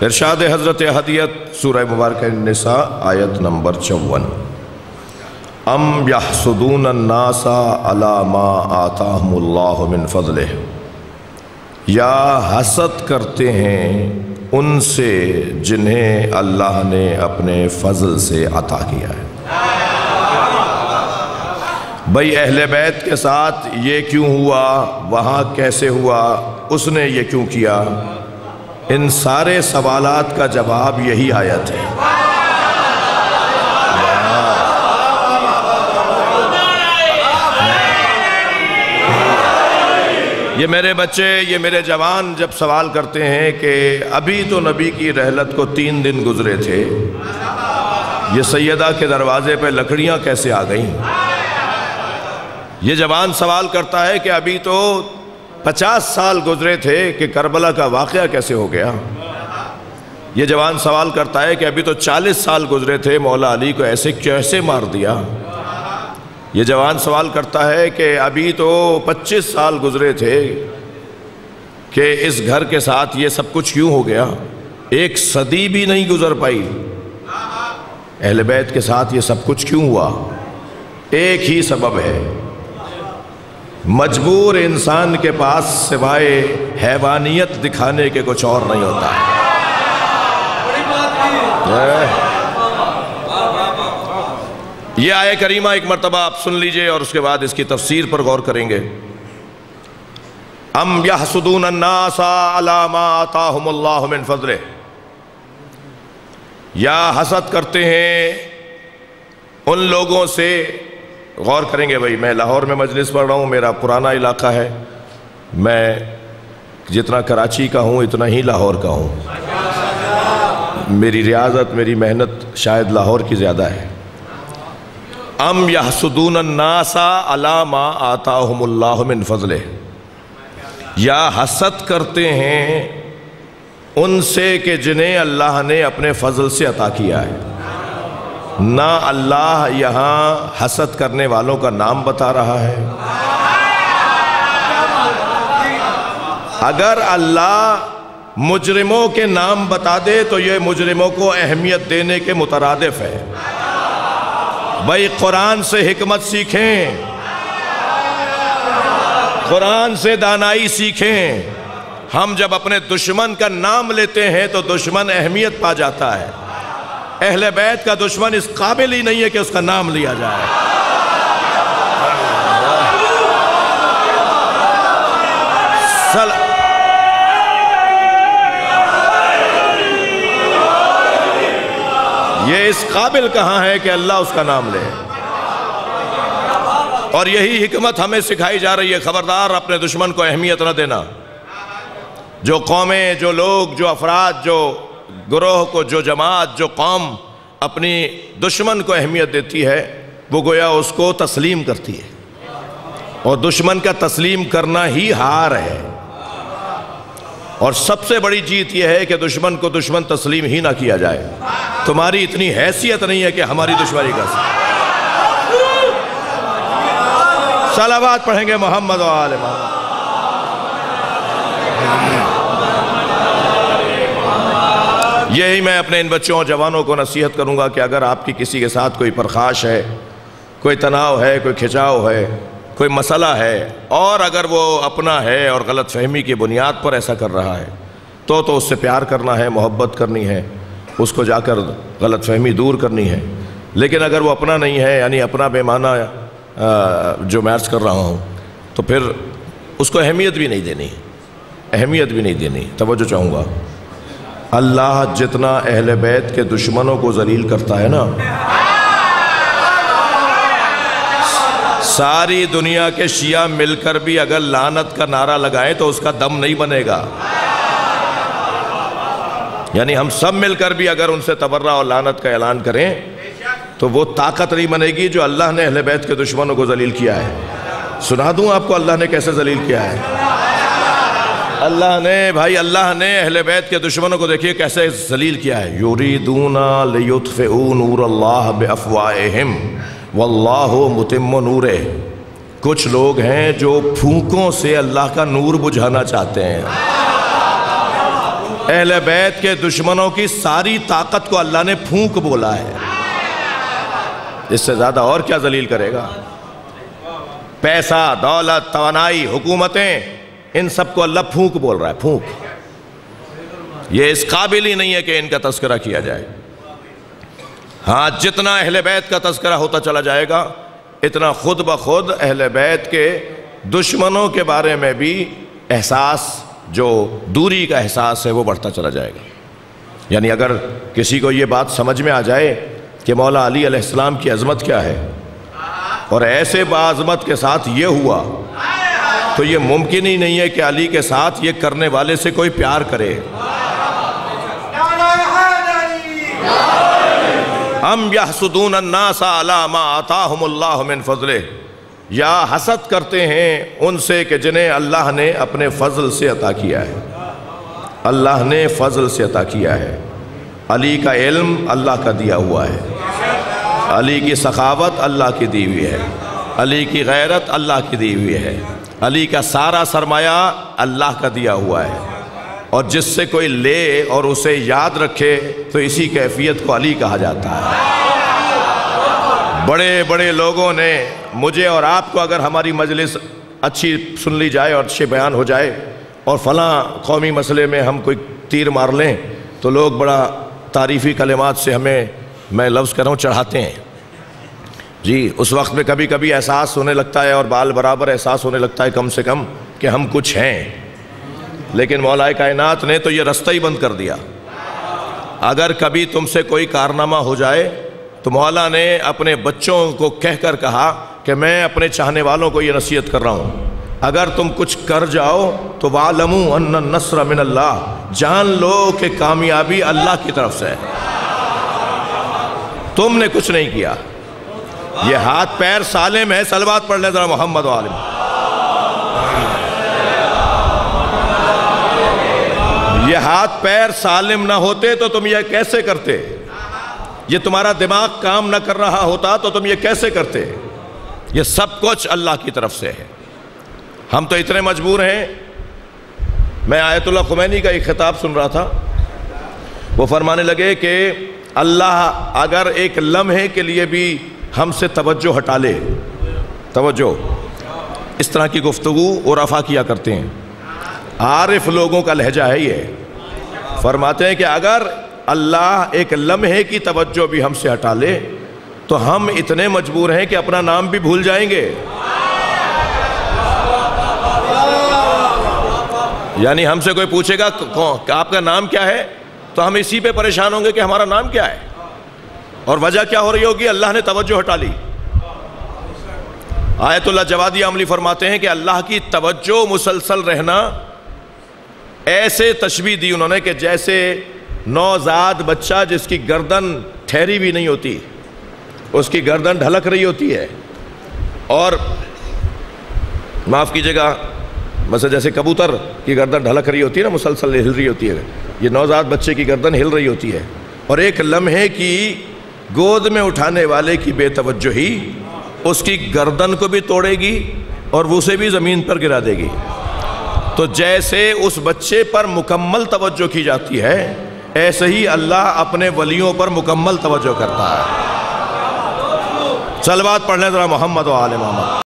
ارشاد حضرت ہدیت سورہ مبارکہ النساء آیت نمبر 54۔ ام یحسدون الناس علی ما آتاہم اللہ من فضلہ، یا حسد کرتے ہیں ان سے جنہیں اللہ نے اپنے فضل سے عطا کیا ہے۔ بھئی اہل بیت کے ساتھ یہ کیوں ہوا، وہاں کیسے ہوا، اس نے یہ کیوں کیا، ان سارے سوالات کا جواب یہی آیت ہے۔ یہ میرے بچے، یہ میرے جوان جب سوال کرتے ہیں کہ ابھی تو نبی کی رحلت کو 3 دن گزرے تھے، یہ سیدہ کے دروازے پہ لکڑیاں کیسے آ گئیں؟ یہ جوان سوال کرتا ہے کہ ابھی تو 50 سال گزرے تھے کہ کربلا کا واقعہ کیسے ہو گیا؟ یہ جوان سوال کرتا ہے کہ ابھی تو 40 سال گزرے تھے، مولا علی کو ایسے کیسے مار دیا؟ یہ جوان سوال کرتا ہے کہ ابھی تو 25 سال گزرے تھے کہ اس گھر کے ساتھ یہ سب کچھ کیوں ہو گیا؟ 1 صدی بھی نہیں گزر پائی، اہل بیت کے ساتھ یہ سب کچھ کیوں ہوا؟ ایک ہی سبب ہے، مجبور انسان کے پاس سوائے حیوانیت دکھانے کے کچھ اور نہیں ہوتا ہے۔ یہ آیہ کریمہ ایک مرتبہ آپ سن لیجئے اور اس کے بعد اس کی تفسیر پر غور کریں گے۔ ام یحسدون الناس علی ما آتاہم اللہ من فضلہ، یا حسد کرتے ہیں ان لوگوں سے، غور کریں گے۔ بھئی میں لاہور میں مجلس پڑھ رہا ہوں، میرا پرانا علاقہ ہے، میں جتنا کراچی کا ہوں اتنا ہی لاہور کا ہوں، میری ریاضت، میری محنت شاید لاہور کی زیادہ ہے۔ ام یحسدون الناس علی ما آتاہم اللہ من فضلہ، یا حسد کرتے ہیں ان سے کہ جنہیں اللہ نے اپنے فضل سے عطا کیا ہے۔ نہ اللہ یہاں حسد کرنے والوں کا نام بتا رہا ہے۔ اگر اللہ مجرموں کے نام بتا دے تو یہ مجرموں کو اہمیت دینے کے مترادف ہے۔ بھائی قرآن سے حکمت سیکھیں، قرآن سے دانائی سیکھیں۔ ہم جب اپنے دشمن کا نام لیتے ہیں تو دشمن اہمیت پا جاتا ہے۔ اہل بیت کا دشمن اس قابل ہی نہیں ہے کہ اس کا نام لیا جائے۔ یہ اس قابل کہاں ہے کہ اللہ اس کا نام لے؟ اور یہی حکمت ہمیں سکھائی جا رہی ہے، خبردار اپنے دشمن کو اہمیت نہ دینا۔ جو قومیں، جو لوگ، جو افراد، جو گروہ کو، جو جماعت، جو قوم اپنی دشمن کو اہمیت دیتی ہے وہ گویا اس کو تسلیم کرتی ہے، اور دشمن کا تسلیم کرنا ہی ہار ہے۔ اور سب سے بڑی جیت یہ ہے کہ دشمن کو دشمن تسلیم ہی نہ کیا جائے۔ تمہاری اتنی حیثیت نہیں ہے کہ ہماری دشمنی کر سکے۔ صلوات پڑھیں گے محمد و آل محمد۔ یہی میں اپنے ان بچوں اور جوانوں کو نصیحت کروں گا کہ اگر آپ کی کسی کے ساتھ کوئی پرخاش ہے، کوئی تناؤ ہے، کوئی کھچاؤ ہے، کوئی مسئلہ ہے، اور اگر وہ اپنا ہے اور غلط فہمی کی بنیاد پر ایسا کر رہا ہے تو اس سے پیار کرنا ہے، محبت کرنی ہے، اس کو جا کر غلط فہمی دور کرنی ہے۔ لیکن اگر وہ اپنا نہیں ہے، یعنی اپنا بے معنی جو میں عرض کر رہا ہوں، تو پھر اس کو اہمیت بھی نہیں دینی، اہمیت بھی نہیں دینی۔ توجہ چاہوں گا، اللہ جتنا اہل بیت کے دشمنوں کو ذلیل کرتا ہے نا، ساری دنیا کے شیعہ مل کر بھی اگر لعنت کا نعرہ لگائیں تو اس کا دم نہیں بنے گا۔ یعنی ہم سب مل کر بھی اگر ان سے تبرہ اور لعنت کا اعلان کریں تو وہ طاقت نہیں بنے گی جو اللہ نے اہل بیت کے دشمنوں کو ذلیل کیا ہے۔ سنا دوں آپ کو اللہ نے کیسے ذلیل کیا ہے؟ اللہ نے اہل بیت کے دشمنوں کو دیکھیے کیسے ذلیل کیا ہے۔ یریدون لیطفئوا نور اللہ بافواہہم واللہ متم نورہ۔ کچھ لوگ ہیں جو پھونکوں سے اللہ کا نور بجھانا چاہتے ہیں۔ اہل بیت کے دشمنوں کی ساری طاقت کو اللہ نے پھونک بولا ہے، اس سے زیادہ اور کیا ذلیل کرے گا؟ پیسہ، دولت، توانائی، حکومتیں، ان سب کو اللہ پھونک بول رہا ہے، پھونک۔ یہ اس قابل ہی نہیں ہے کہ ان کا تذکرہ کیا جائے۔ ہاں، جتنا اہل بیت کا تذکرہ ہوتا چلا جائے گا اتنا خود بخود اہل بیت کے دشمنوں کے بارے میں بھی احساس، جو دوری کا احساس ہے، وہ بڑھتا چلا جائے گا۔ یعنی اگر کسی کو یہ بات سمجھ میں آ جائے کہ مولا علی علیہ السلام کی عظمت کیا ہے، اور ایسے باعظمت کے ساتھ یہ ہوا، تو یہ ممکن ہی نہیں ہے کہ علی کے ساتھ یہ کرنے والے سے کوئی پیار کرے۔ ام یحسدون الناس علی ما آتاہم اللہ من فضلہ، یا حسد کرتے ہیں ان سے کہ جنہیں اللہ نے اپنے فضل سے عطا کیا ہے۔ اللہ نے فضل سے عطا کیا ہے۔ علی کا علم اللہ کا دیا ہوا ہے، علی کی سخاوت اللہ کی دی ہوئی ہے، علی کی غیرت اللہ کی دی ہوئی ہے، علی کا سارا سرمایہ اللہ کا دیا ہوا ہے، اور جس سے کوئی لے اور اسے یاد رکھے تو اسی کیفیت کو علی کہا جاتا ہے۔ بڑے بڑے لوگوں نے مجھے اور آپ کو، اگر ہماری مجلس اچھی سن لی جائے اور اچھے بیان ہو جائے اور فلاں قومی مسئلے میں ہم کوئی تیر مار لیں تو لوگ بڑا تعریفی کلمات سے ہمیں، میں لفظ کر رہا ہوں، چڑھاتے ہیں جی۔ اس وقت میں کبھی کبھی احساس ہونے لگتا ہے، اور بال برابر احساس ہونے لگتا ہے کم سے کم، کہ ہم کچھ ہیں۔ لیکن مولا کائنات نے تو یہ رستہ ہی بند کر دیا۔ اگر کبھی تم سے کوئی کارنامہ ہو جائے تو مولا نے اپنے بچوں کو کہہ کر کہا کہ میں اپنے چاہنے والوں کو یہ نصیحت کر رہا ہوں، اگر تم کچھ کر جاؤ تو وَعْلَمُوا أَنَّ النَّصْرَ مِنَ اللَّهِ، جان لو کہ کامیابی اللہ کی طرف سے ہے۔ تم نے کچھ نہیں کیا، یہ ہاتھ پیر سالم ہے۔ صلوات پڑھ لیں ذرا محمد و عالم۔ یہ ہاتھ پیر سالم نہ ہوتے تو تم یہ کیسے کرتے؟ یہ تمہارا دماغ کام نہ کر رہا ہوتا تو تم یہ کیسے کرتے؟ یہ سب کچھ اللہ کی طرف سے ہے۔ ہم تو اتنے مجبور ہیں۔ میں آیت اللہ خمینی کا ایک خطاب سن رہا تھا، وہ فرمانے لگے کہ اللہ اگر ایک لمحے کے لیے بھی ہم سے توجہ ہٹا لے، توجہ، اس طرح کی گفتگو عرفا کیا کرتے ہیں، عارف لوگوں کا لہجہ ہے یہ، فرماتے ہیں کہ اگر اللہ ایک لمحے کی توجہ بھی ہم سے ہٹا لے تو ہم اتنے مجبور ہیں کہ اپنا نام بھی بھول جائیں گے۔ یعنی ہم سے کوئی پوچھے گا کہ آپ کا نام کیا ہے تو ہم اسی پہ پریشان ہوں گے کہ ہمارا نام کیا ہے، اور وجہ کیا ہو رہی ہوگی؟ اللہ نے توجہ ہٹا لی۔ آیت اللہ جوادی عملی فرماتے ہیں کہ اللہ کی توجہ مسلسل رہنا، ایسے تشبیہ دی انہوں نے کہ جیسے نوزاد بچہ جس کی گردن ٹھہری بھی نہیں ہوتی، اس کی گردن ڈھلک رہی ہوتی ہے، اور معاف کیجئے گا، مثلا جیسے کبوتر کی گردن ڈھلک رہی ہوتی ہے نا، مسلسل ہل رہی ہوتی ہے، یہ نوزاد بچے کی گردن ہل رہی ہوتی ہے، اور ایک لمحے کی گود میں اٹھانے والے کی بے توجہی اس کی گردن کو بھی توڑے گی اور اسے بھی زمین پر گرا دے گی۔ تو جیسے اس بچے پر مکمل توجہ کی جاتی ہے، ایسے ہی اللہ اپنے ولیوں پر مکمل توجہ کرتا ہے۔ صلوات پڑھ لیں ذرا محمد و آل محمد۔